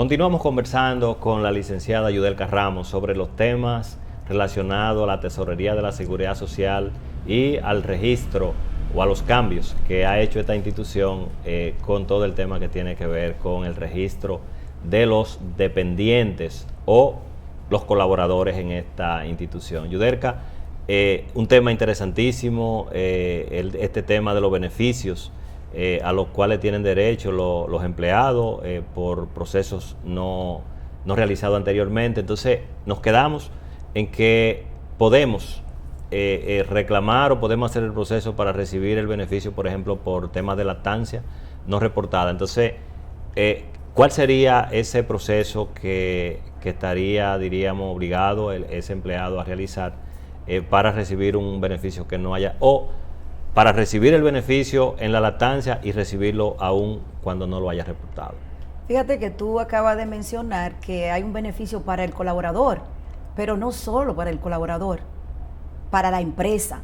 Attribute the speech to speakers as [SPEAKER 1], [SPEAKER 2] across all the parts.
[SPEAKER 1] Continuamos conversando con la licenciada Yudelka Ramos sobre los temas relacionados a la Tesorería de la Seguridad Social y al registro o a los cambios que ha hecho esta institución con todo el tema que tiene que ver con el registro de los dependientes o los colaboradores en esta institución. Yudelka, un tema interesantísimo, este tema de los beneficios a los cuales tienen derecho los empleados por procesos no realizados anteriormente. Entonces nos quedamos en que podemos reclamar o podemos hacer el proceso para recibir el beneficio, por ejemplo, por temas de lactancia no reportada. Entonces, ¿cuál sería ese proceso que estaría, diríamos, obligado ese empleado a realizar para recibir un beneficio que no haya, o para recibir el beneficio en la lactancia y recibirlo aún cuando no lo haya reportado?
[SPEAKER 2] Fíjate que tú acabas de mencionar que hay un beneficio para el colaborador, pero no solo para el colaborador, para la empresa.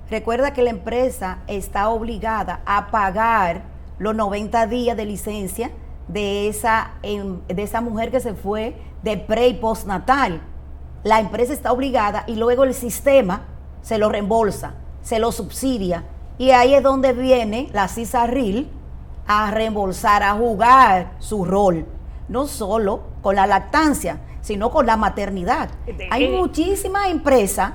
[SPEAKER 2] Recuerda que la empresa está obligada a pagar los 90 días de licencia de esa mujer que se fue de pre y postnatal. La empresa está obligada y luego el sistema se lo reembolsa, se lo subsidia, y ahí es donde viene la CISARRIL a reembolsar, a jugar su rol, no solo con la lactancia, sino con la maternidad. Hay muchísimas empresas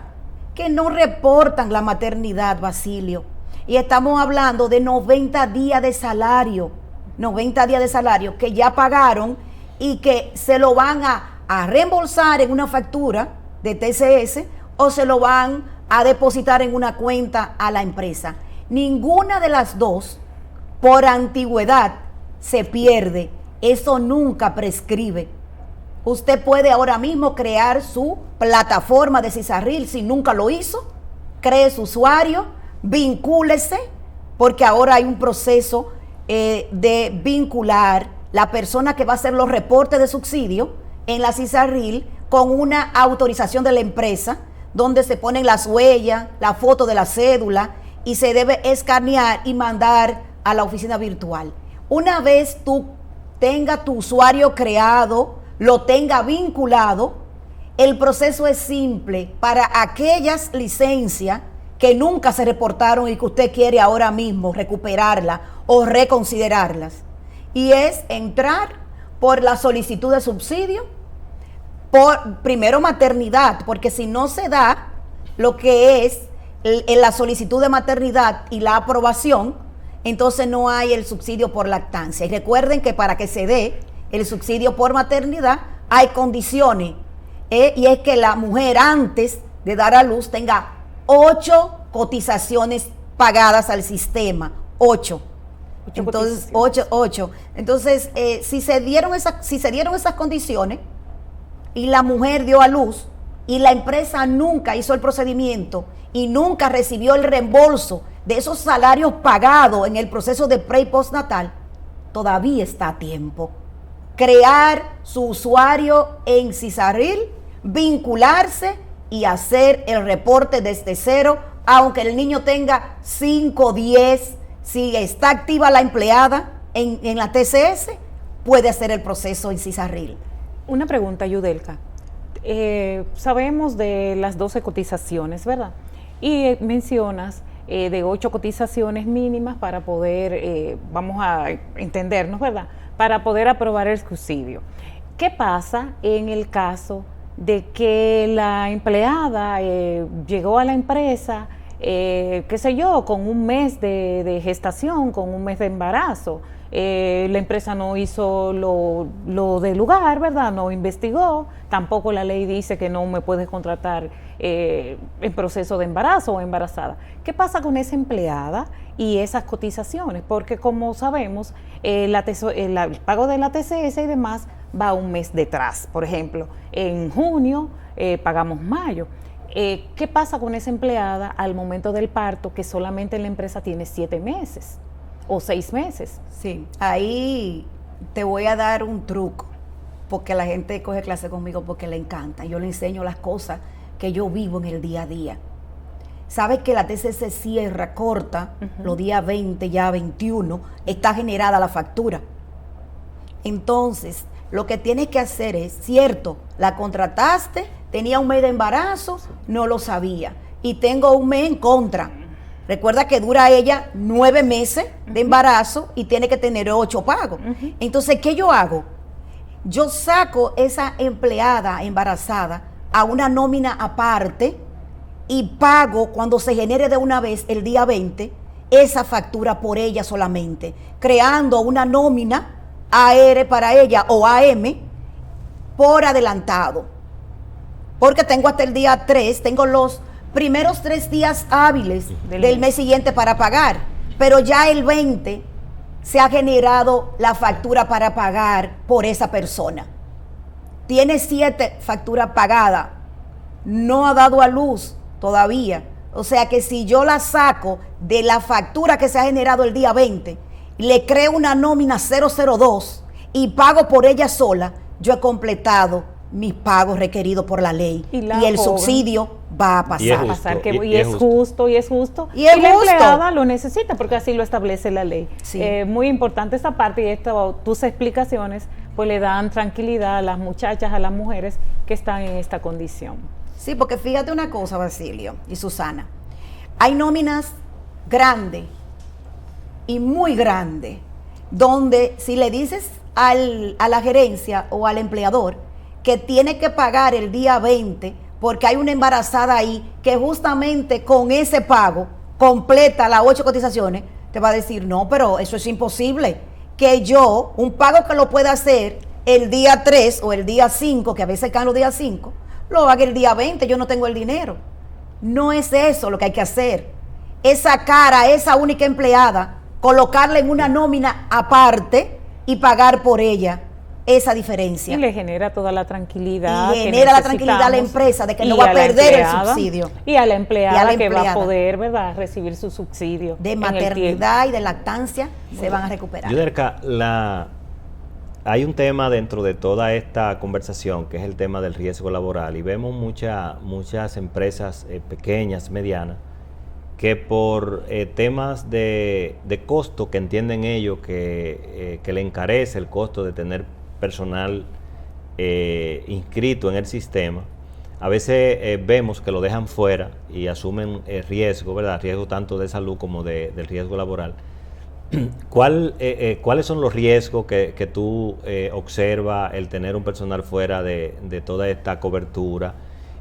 [SPEAKER 2] que no reportan la maternidad, Basilio, y estamos hablando de 90 días de salario, 90 días de salario que ya pagaron y que se lo van a reembolsar en una factura de TCS o se lo van a depositar en una cuenta a la empresa. Ninguna de las dos, por antigüedad, se pierde. Eso nunca prescribe. Usted puede ahora mismo crear su plataforma de CISARRIL si nunca lo hizo. Cree su usuario, vincúlese, porque ahora hay un proceso de vincular la persona que va a hacer los reportes de subsidio en la CISARRIL con una autorización de la empresa, donde se ponen las huellas, la foto de la cédula, y se debe escanear y mandar a la oficina virtual. Una vez tú tengas tu usuario creado, lo tenga vinculado, el proceso es simple para aquellas licencias que nunca se reportaron y que usted quiere ahora mismo recuperarlas o reconsiderarlas. Y es entrar por la solicitud de subsidio, por primero maternidad, porque si no se da lo que es en la solicitud de maternidad y la aprobación, entonces no hay el subsidio por lactancia. Y recuerden que para que se dé el subsidio por maternidad hay condiciones, y es que la mujer antes de dar a luz tenga 8 cotizaciones pagadas al sistema, 8. Entonces, 8. Entonces, si se dieron esas condiciones y la mujer dio a luz y la empresa nunca hizo el procedimiento y nunca recibió el reembolso de esos salarios pagados en el proceso de pre y postnatal, todavía está a tiempo. Crear su usuario en CISARRIL, vincularse y hacer el reporte desde cero, aunque el niño tenga 5, 10, si está activa la empleada en la TCS, puede hacer el proceso en CISARRIL.
[SPEAKER 3] Una pregunta, Yudelka. Sabemos de las 12 cotizaciones, ¿verdad? Y mencionas de 8 cotizaciones mínimas para poder, vamos a entendernos, ¿verdad? Para poder aprobar el subsidio. ¿Qué pasa en el caso de que la empleada llegó a la empresa, qué sé yo, con un mes de gestación, con un mes de embarazo? La empresa no hizo lo del lugar, ¿verdad? No investigó, tampoco la ley dice que no me puedes contratar en proceso de embarazo o embarazada. ¿Qué pasa con esa empleada y esas cotizaciones? Porque como sabemos, el pago de la TCS y demás va un mes detrás. Por ejemplo, en junio pagamos mayo. ¿Qué pasa con esa empleada al momento del parto, que solamente la empresa tiene 7 meses o 6 meses?
[SPEAKER 2] Sí, ahí te voy a dar un truco, porque la gente coge clase conmigo porque le encanta. Yo le enseño las cosas que yo vivo en el día a día. Sabes que la TCS cierra, corta, los días 20, ya 21, está generada la factura. Entonces, lo que tienes que hacer es, cierto, la contrataste, tenía un mes de embarazo, no lo sabía, y tengo un mes en contra. Recuerda que dura ella 9 meses de embarazo y tiene que tener 8 pagos. Entonces, ¿qué yo hago? Yo saco esa empleada embarazada a una nómina aparte y pago cuando se genere de una vez el día 20 esa factura por ella solamente, creando una nómina AR para ella o AM por adelantado. Porque tengo hasta el día 3, tengo los primeros 3 días hábiles del mes siguiente para pagar, pero ya el 20 se ha generado la factura para pagar por esa persona. Tiene 7 facturas pagadas, no ha dado a luz todavía. O sea que si yo la saco de la factura que se ha generado el día 20, le creo una nómina 002 y pago por ella sola, yo he completado mis pagos requeridos por la ley y el subsidio va a pasar.
[SPEAKER 3] Y es justo. Y la empleada lo necesita porque así lo establece la ley.
[SPEAKER 2] Sí.
[SPEAKER 3] Muy importante esta parte y tus explicaciones pues le dan tranquilidad a las muchachas, a las mujeres que están en esta condición.
[SPEAKER 2] Sí, porque fíjate una cosa, Basilio y Susana, hay nóminas grandes y muy grandes, donde si le dices a la gerencia o al empleador que tiene que pagar el día 20 porque hay una embarazada ahí que justamente con ese pago completa las 8 cotizaciones, te va a decir, no, pero eso es imposible, que yo, un pago que lo pueda hacer el día 3 o el día 5, que a veces caen los días 5, lo haga el día 20, yo no tengo el dinero. No es eso lo que hay que hacer, es sacar a esa única empleada, colocarla en una nómina aparte y pagar por ella esa diferencia.
[SPEAKER 3] Y le genera toda la tranquilidad.
[SPEAKER 2] Y genera la tranquilidad a la empresa de que no va a perder el subsidio.
[SPEAKER 3] Y a la empleada que va a poder, ¿verdad?, recibir su subsidio.
[SPEAKER 2] De maternidad y de lactancia se van a recuperar.
[SPEAKER 1] Yudelka, hay un tema dentro de toda esta conversación que es el tema del riesgo laboral y vemos muchas empresas pequeñas, medianas, que por temas de costo que entienden ellos que le encarece el costo de tener personal inscrito en el sistema, a veces vemos que lo dejan fuera y asumen riesgo, ¿verdad? Riesgo tanto de salud como del riesgo laboral. ¿Cuáles son los riesgos que tú observas el tener un personal fuera de toda esta cobertura?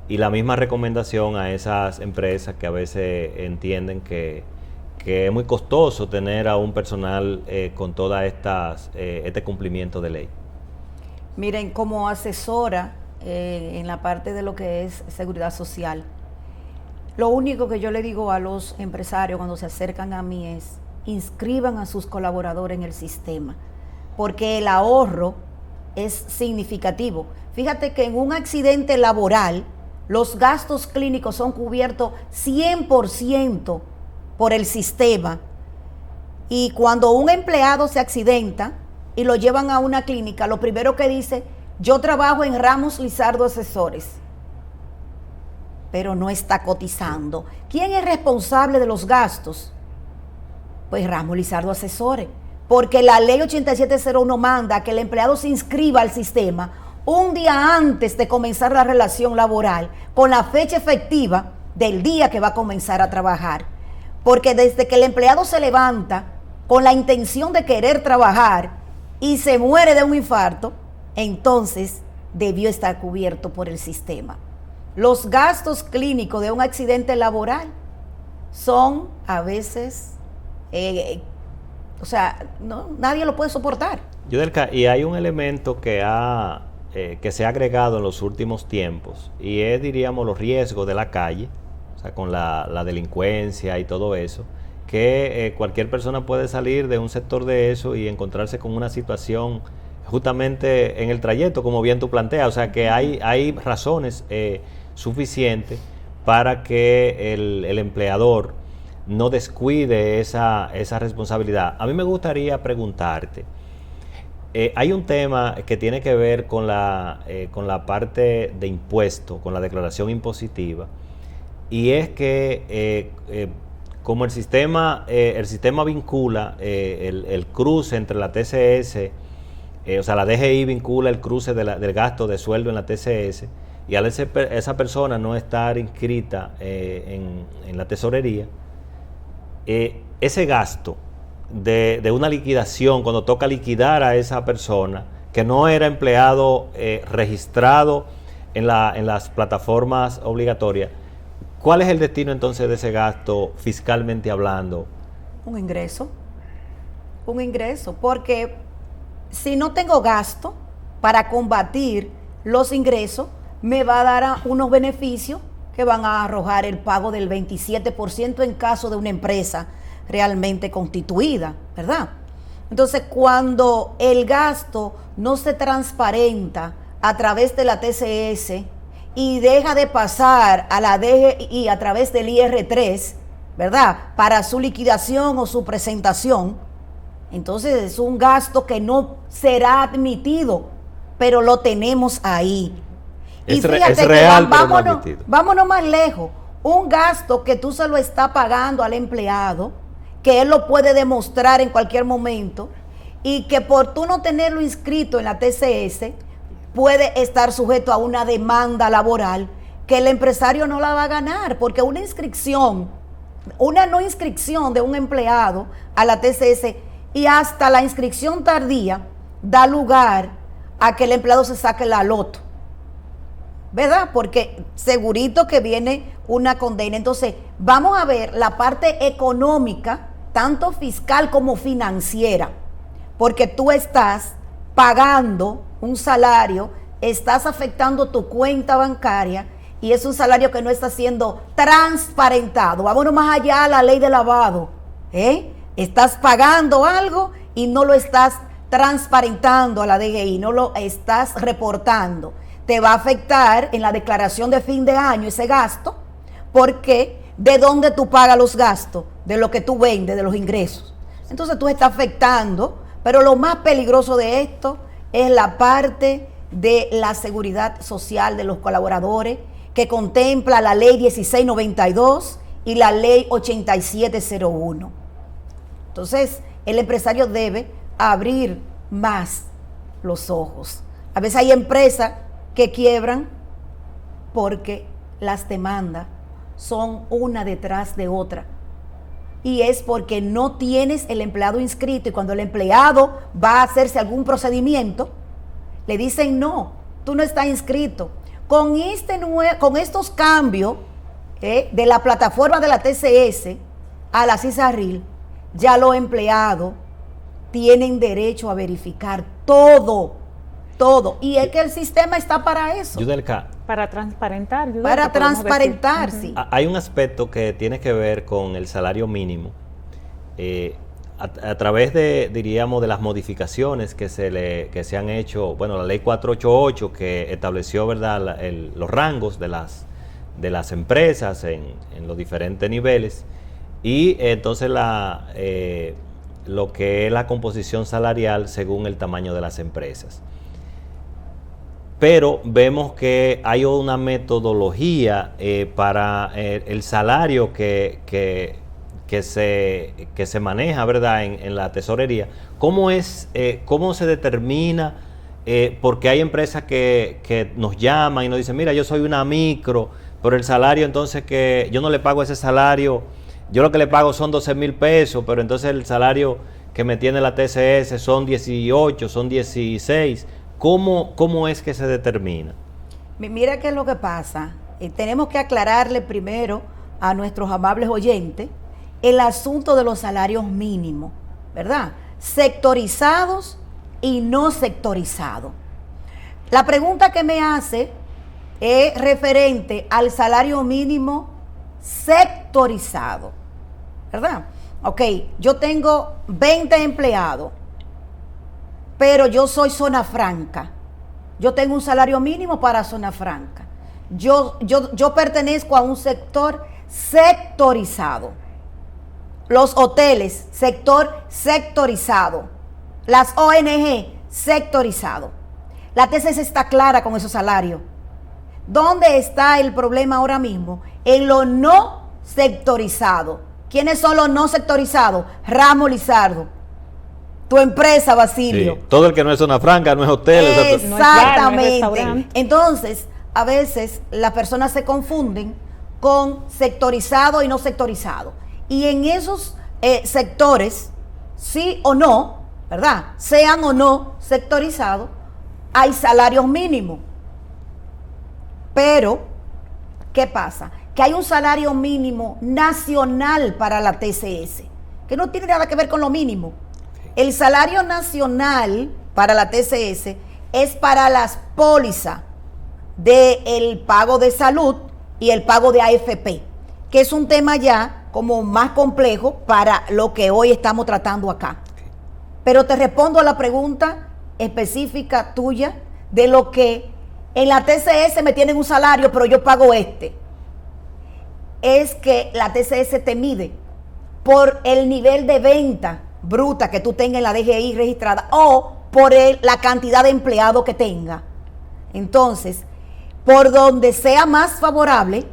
[SPEAKER 1] Y la misma recomendación a esas empresas que a veces entienden que es muy costoso tener a un personal con toda este cumplimiento de ley.
[SPEAKER 2] Miren, como asesora en la parte de lo que es seguridad social, lo único que yo le digo a los empresarios cuando se acercan a mí es: inscriban a sus colaboradores en el sistema, porque el ahorro es significativo. Fíjate que en un accidente laboral, los gastos clínicos son cubiertos 100% por el sistema. Y cuando un empleado se accidenta y lo llevan a una clínica, lo primero que dice: yo trabajo en Ramos Lizardo Asesores, pero no está cotizando. ¿Quién es responsable de los gastos? Pues Ramos Lizardo Asesores, porque la ley 8701 manda que el empleado se inscriba al sistema un día antes de comenzar la relación laboral, con la fecha efectiva del día que va a comenzar a trabajar. Porque desde que el empleado se levanta con la intención de querer trabajar y se muere de un infarto, entonces debió estar cubierto por el sistema. Los gastos clínicos de un accidente laboral son a veces, nadie lo puede soportar.
[SPEAKER 1] Yudelka, y hay un elemento que se ha agregado en los últimos tiempos y es, diríamos, los riesgos de la calle, o sea, con la delincuencia y todo eso, que cualquier persona puede salir de un sector de eso y encontrarse con una situación justamente en el trayecto, como bien tú planteas, o sea que hay razones suficientes para que el empleador no descuide esa responsabilidad. A mí me gustaría preguntarte, hay un tema que tiene que ver con la parte de impuesto, con la declaración impositiva, y es que como el sistema vincula el cruce entre la TCS o sea, la DGI vincula el cruce del gasto de sueldo en la TCS, y al esa persona no estar inscrita en la tesorería, ese gasto de una liquidación, cuando toca liquidar a esa persona que no era empleado registrado en las plataformas obligatorias, ¿cuál es el destino entonces de ese gasto fiscalmente hablando?
[SPEAKER 2] Un ingreso, porque si no tengo gasto para combatir los ingresos, me va a dar unos beneficios que van a arrojar el pago del 27% en caso de una empresa realmente constituida, ¿verdad? Entonces, cuando el gasto no se transparenta a través de la TCS y deja de pasar a la DGI a través del IR3, ¿verdad?, para su liquidación o su presentación, entonces es un gasto que no será admitido, pero lo tenemos ahí. Y fíjate
[SPEAKER 1] es real,
[SPEAKER 2] que vámonos más lejos. Un gasto que tú se lo estás pagando al empleado, que él lo puede demostrar en cualquier momento, y que por tú no tenerlo inscrito en la TCS, puede estar sujeto a una demanda laboral que el empresario no la va a ganar, porque una no inscripción de un empleado a la TCS y hasta la inscripción tardía da lugar a que el empleado se saque la loto, ¿verdad? Porque segurito que viene una condena. Entonces, vamos a ver la parte económica, tanto fiscal como financiera, porque tú estás pagando un salario, estás afectando tu cuenta bancaria y es un salario que no está siendo transparentado. Vámonos más allá a la ley de lavado, Estás pagando algo y no lo estás transparentando a la DGI, no lo estás reportando. Te va a afectar en la declaración de fin de año ese gasto, porque ¿de dónde tú pagas los gastos? De lo que tú vendes, de los ingresos. Entonces tú estás afectando, pero lo más peligroso de esto es la parte de la seguridad social de los colaboradores, que contempla la ley 1692 y la ley 8701. Entonces, el empresario debe abrir más los ojos. A veces hay empresas que quiebran porque las demandas son una detrás de otra. Y es porque no tienes el empleado inscrito, y cuando el empleado va a hacerse algún procedimiento, le dicen no, tú no estás inscrito. Con estos cambios de la plataforma de la TCS a la CISARRIL, ya los empleados tienen derecho a verificar todo. Y es que el sistema está para eso.
[SPEAKER 1] Yudelka,
[SPEAKER 3] para transparentar.
[SPEAKER 2] Para transparentar, sí.
[SPEAKER 1] Hay un aspecto que tiene que ver con el salario mínimo. A través de, diríamos, de las modificaciones que se han hecho, bueno, la ley 488 que estableció, ¿verdad?, los rangos de las empresas en los diferentes niveles, y entonces lo que es la composición salarial según el tamaño de las empresas. Pero vemos que hay una metodología para el salario que se maneja, ¿verdad?, en la tesorería. ¿Cómo se determina? Porque hay empresas que nos llaman y nos dicen, mira, yo soy una micro, pero el salario entonces que yo no le pago ese salario, yo lo que le pago son 12,000 pesos, pero entonces el salario que me tiene la TCS son 18, son 16. ¿Cómo es que se determina?
[SPEAKER 2] Mira qué es lo que pasa. Tenemos que aclararle primero a nuestros amables oyentes el asunto de los salarios mínimos, ¿verdad? Sectorizados y no sectorizados. La pregunta que me hace es referente al salario mínimo sectorizado, ¿verdad? Ok, yo tengo 20 empleados, pero yo soy zona franca. Yo tengo un salario mínimo para zona franca. Yo pertenezco a un sector sectorizado. Los hoteles, sector sectorizado. Las ONG, sectorizado. La TCS está clara con esos salarios. ¿Dónde está el problema ahora mismo? En lo no sectorizado. ¿Quiénes son los no sectorizados? Ramos Lizardo. tu empresa, Basilio.
[SPEAKER 1] Sí, todo el que no es zona franca, no es hotel.
[SPEAKER 2] Exactamente.
[SPEAKER 3] No es restaurante.
[SPEAKER 2] Entonces, a veces las personas se confunden con sectorizado y no sectorizado. Y en esos sectores, sí o no, ¿verdad? Sean o no sectorizados, hay salarios mínimos. Pero, ¿qué pasa? Que hay un salario mínimo nacional para la TCS, que no tiene nada que ver con lo mínimo. El salario nacional para la TCS es para las pólizas del pago de salud y el pago de AFP, que es un tema ya como más complejo para lo que hoy estamos tratando acá. Pero te respondo a la pregunta específica tuya de lo que en la TCS me tienen un salario, pero yo pago este. Es que la TCS te mide por el nivel de venta bruta que tú tengas en la DGI registrada o por la cantidad de empleados que tenga. Entonces, por donde sea más favorable,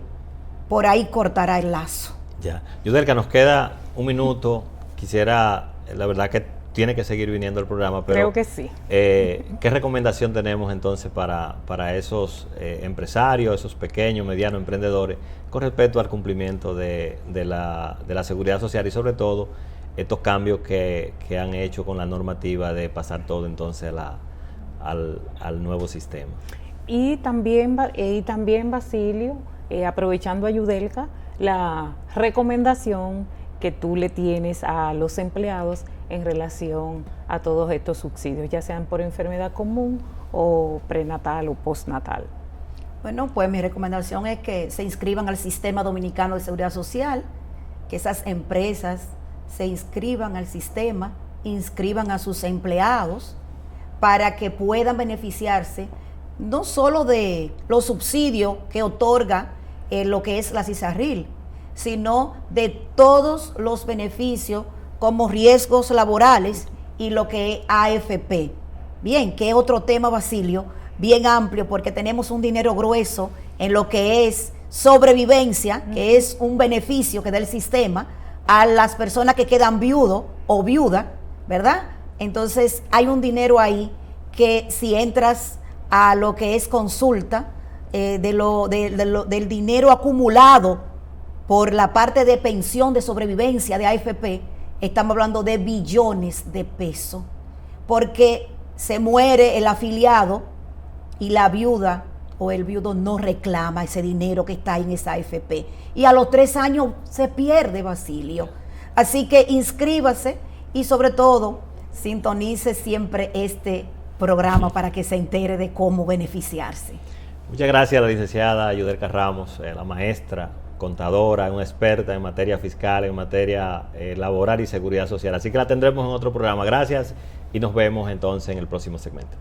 [SPEAKER 2] por ahí cortará el lazo.
[SPEAKER 1] Ya. Yudelka, nos queda un minuto. Quisiera, la verdad que tiene que seguir viniendo el programa, pero
[SPEAKER 3] creo que sí.
[SPEAKER 1] ¿Qué recomendación tenemos entonces para esos empresarios, esos pequeños, medianos emprendedores con respecto al cumplimiento de la seguridad social y sobre todo estos cambios que han hecho con la normativa de pasar todo entonces al nuevo sistema?
[SPEAKER 3] Y también Basilio, aprovechando a Yudelka, la recomendación que tú le tienes a los empleados en relación a todos estos subsidios, ya sean por enfermedad común o prenatal o postnatal.
[SPEAKER 2] Bueno, pues mi recomendación es que se inscriban al Sistema Dominicano de Seguridad Social, que esas empresas se inscriban al sistema, inscriban a sus empleados para que puedan beneficiarse no solo de los subsidios que otorga lo que es la CISARRIL, sino de todos los beneficios como riesgos laborales y lo que es AFP. Bien, que es otro tema, Basilio, bien amplio, porque tenemos un dinero grueso en lo que es sobrevivencia, que es un beneficio que da el sistema a las personas que quedan viudo o viuda, ¿verdad? Entonces hay un dinero ahí que si entras a lo que es consulta del dinero acumulado por la parte de pensión de sobrevivencia de AFP, estamos hablando de billones de pesos, porque se muere el afiliado y la viuda o el viudo no reclama ese dinero que está en esa AFP. Y a los 3 años se pierde, Basilio. Así que inscríbase y sobre todo sintonice siempre este programa para que se entere de cómo beneficiarse.
[SPEAKER 1] Muchas gracias a la licenciada Yudelka Ramos, la maestra, contadora, una experta en materia fiscal, en materia laboral y seguridad social. Así que la tendremos en otro programa. Gracias y nos vemos entonces en el próximo segmento.